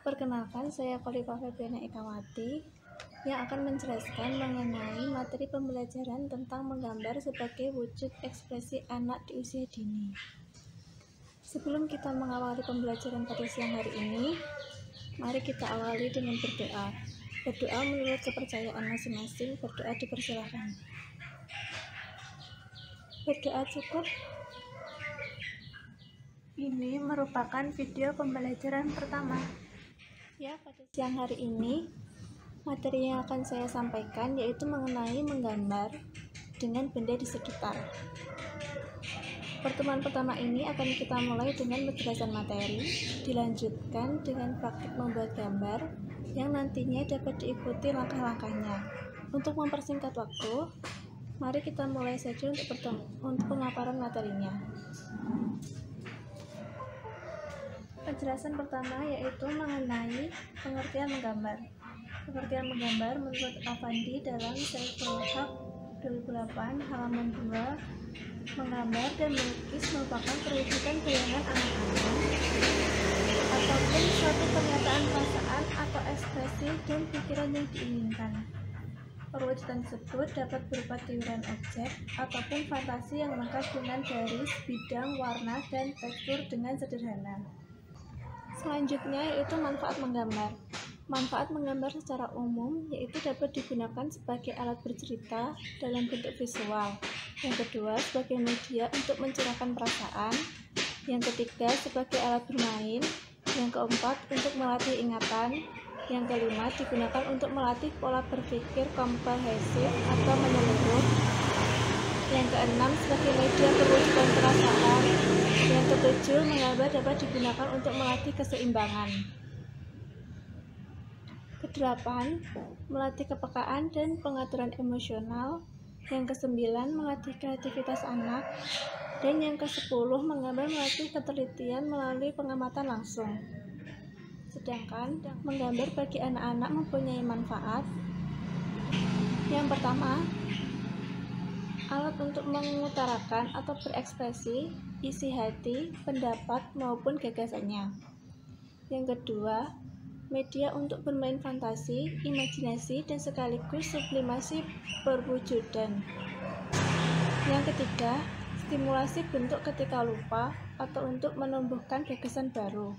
Perkenalkan, saya Khalifah Febriana Ekawati yang akan menjelaskan mengenai materi pembelajaran tentang menggambar sebagai wujud ekspresi anak di usia dini. Sebelum kita mengawali pembelajaran pada siang hari ini, mari kita awali dengan berdoa. Berdoa menurut kepercayaan masing-masing, berdoa dipersilakan. Berdoa cukup. Ini merupakan video pembelajaran pertama. Ya, pada siang hari ini materi yang akan saya sampaikan yaitu mengenai menggambar dengan benda di sekitar. Pertemuan pertama ini akan kita mulai dengan penjelasan materi, dilanjutkan dengan praktik membuat gambar yang nantinya dapat diikuti langkah-langkahnya. Untuk mempersingkat waktu, mari kita mulai saja untuk pemaparan materinya. Penjelasan pertama yaitu mengenai pengertian menggambar. Pengertian menggambar menurut Afandi dalam Saiful Haq 2008 halaman 2, menggambar dan melukis merupakan perwujudan bayangan anak-anak ataupun suatu pernyataan perasaan atau ekspresi dan pikiran yang diinginkan. Perwujudan tersebut dapat berupa tiuran objek ataupun fantasi yang lengkap dengan garis, bidang, warna, dan tekstur dengan sederhana. Selanjutnya yaitu manfaat menggambar. Manfaat menggambar secara umum yaitu dapat digunakan sebagai alat bercerita dalam bentuk visual. Yang kedua, sebagai media untuk mencerahkan perasaan. Yang ketiga, sebagai alat bermain. Yang keempat, untuk melatih ingatan. Yang kelima, digunakan untuk melatih pola berpikir komprehensif atau menyeluruh. Yang keenam, sebagai media perwujudan perasaan. Yang ketujuh, menggambar dapat digunakan untuk melatih keseimbangan. Kedelapan, melatih kepekaan dan pengaturan emosional. Yang kesembilan, melatih kreativitas anak. Dan yang kesepuluh, menggambar melatih ketelitian melalui pengamatan langsung. Sedangkan menggambar bagi anak-anak mempunyai manfaat. Yang pertama, alat untuk mengutarakan atau berekspresi isi hati, pendapat, maupun gagasannya. Yang kedua, media untuk bermain fantasi, imajinasi, dan sekaligus sublimasi perwujudan. Yang ketiga, stimulasi bentuk ketika lupa atau untuk menumbuhkan gagasan baru.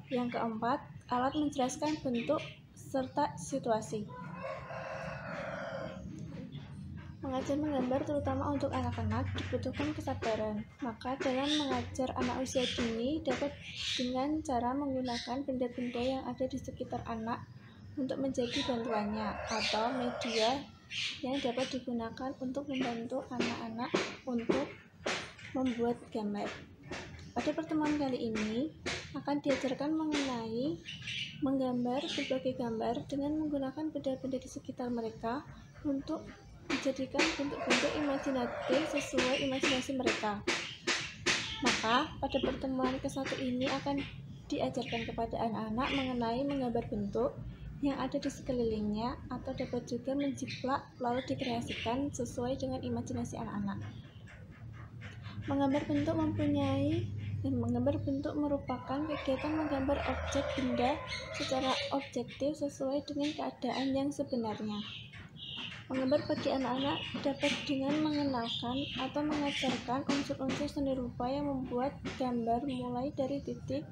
Yang keempat, alat menjelaskan bentuk serta situasi. Mengajar menggambar terutama untuk anak-anak dibutuhkan kesabaran. Maka dalam mengajar anak usia dini dapat dengan cara menggunakan benda-benda yang ada di sekitar anak untuk menjadi bantuannya atau media yang dapat digunakan untuk membantu anak-anak untuk membuat gambar. Pada pertemuan kali ini akan diajarkan mengenai menggambar berbagai gambar dengan menggunakan benda-benda di sekitar mereka untuk dijadikan bentuk-bentuk imajinatif sesuai imajinasi mereka. Maka pada pertemuan ke-1 ini akan diajarkan kepada anak-anak mengenai menggambar bentuk yang ada di sekelilingnya atau dapat juga menjiplak lalu dikreasikan sesuai dengan imajinasi anak-anak. Menggambar bentuk merupakan kegiatan menggambar objek benda secara objektif sesuai dengan keadaan yang sebenarnya. Menggambar bagi anak-anak dapat dengan mengenalkan atau mengajarkan unsur-unsur seni rupa yang membuat gambar mulai dari titik,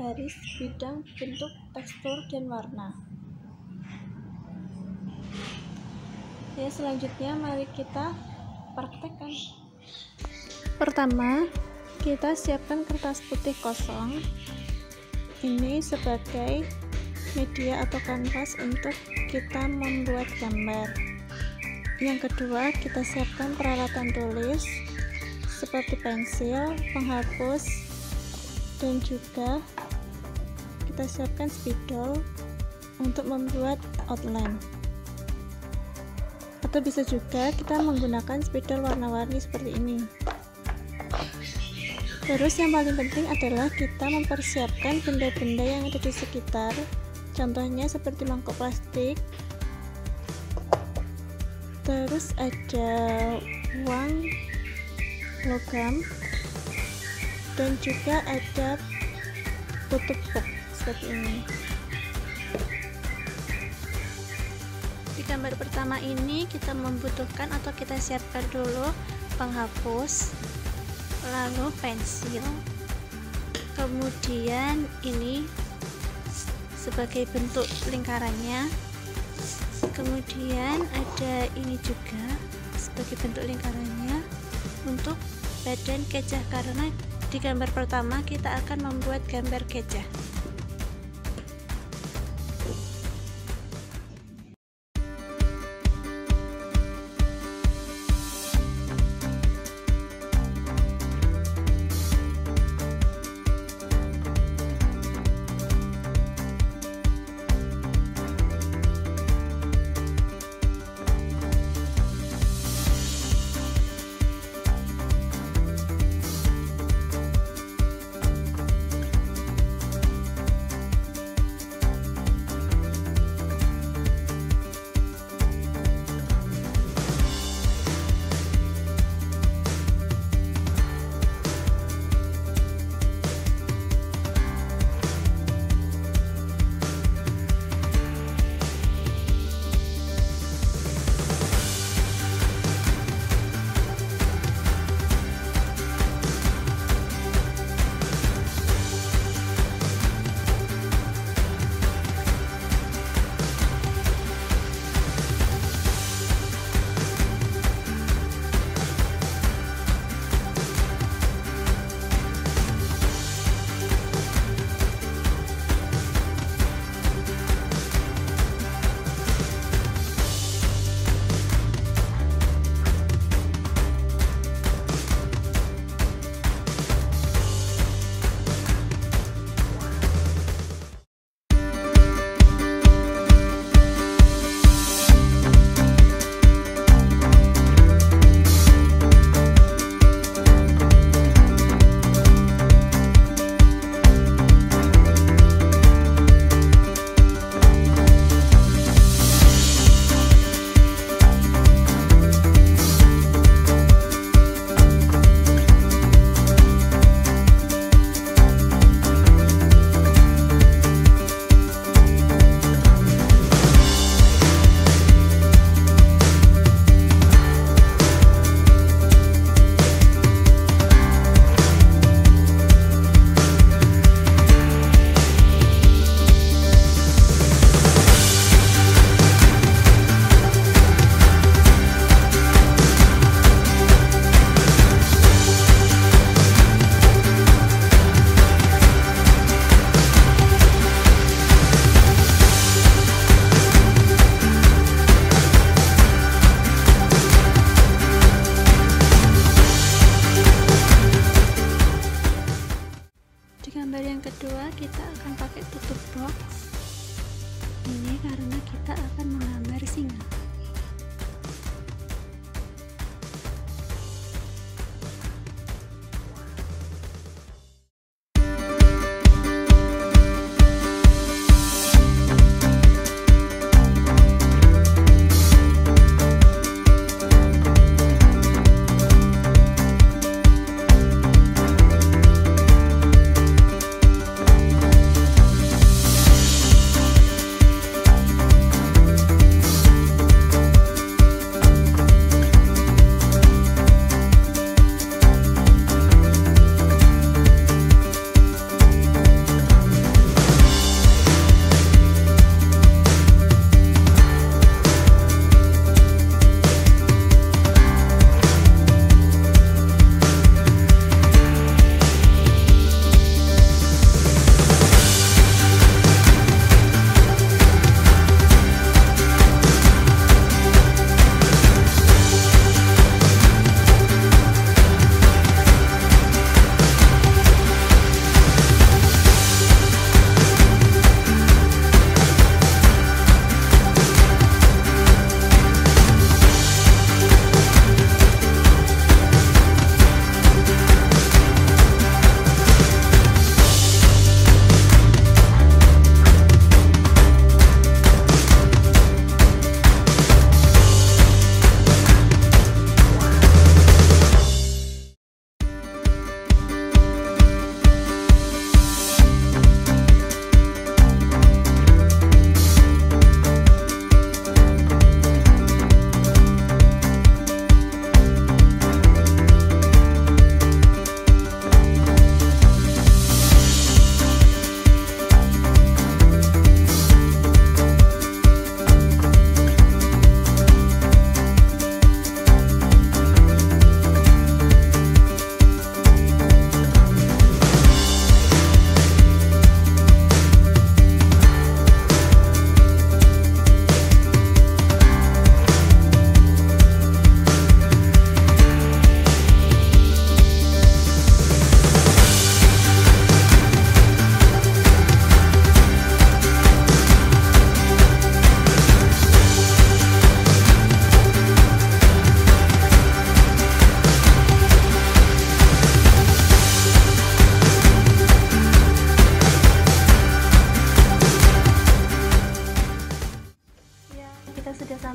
garis, bidang, bentuk, tekstur, dan warna. Ya, selanjutnya mari kita praktekkan. Pertama, kita siapkan kertas putih kosong. Ini sebagai media atau kanvas untuk kita membuat gambar. Yang kedua, kita siapkan peralatan tulis seperti pensil, penghapus, dan juga kita siapkan spidol untuk membuat outline. Atau bisa juga kita menggunakan spidol warna-warni seperti ini. Terus yang paling penting adalah kita mempersiapkan benda-benda yang ada di sekitar. Contohnya seperti mangkok plastik. Terus ada uang logam dan juga ada tutup box seperti ini. Di gambar pertama ini kita membutuhkan atau kita siapkan dulu penghapus, lalu pensil, kemudian ini sebagai bentuk lingkarannya, kemudian ada ini juga sebagai bentuk lingkarannya untuk badan gajah, karena di gambar pertama kita akan membuat gambar gajah. Gambar yang kedua kita akan pakai tutup box ini karena kita akan menggambar singa.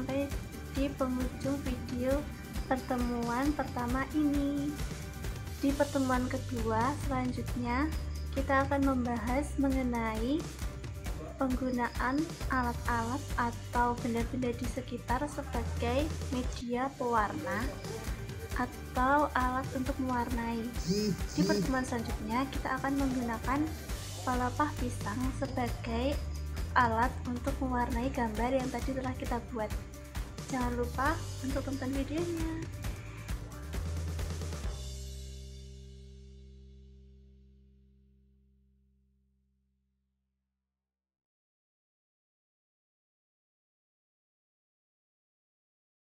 sampai di penghujung video pertemuan pertama ini. Di pertemuan kedua selanjutnya kita akan membahas mengenai penggunaan alat-alat atau benda-benda di sekitar sebagai media pewarna atau alat untuk mewarnai. Di pertemuan selanjutnya kita akan menggunakan pelepah pisang sebagai alat untuk mewarnai gambar yang tadi telah kita buat. Jangan lupa untuk tonton videonya.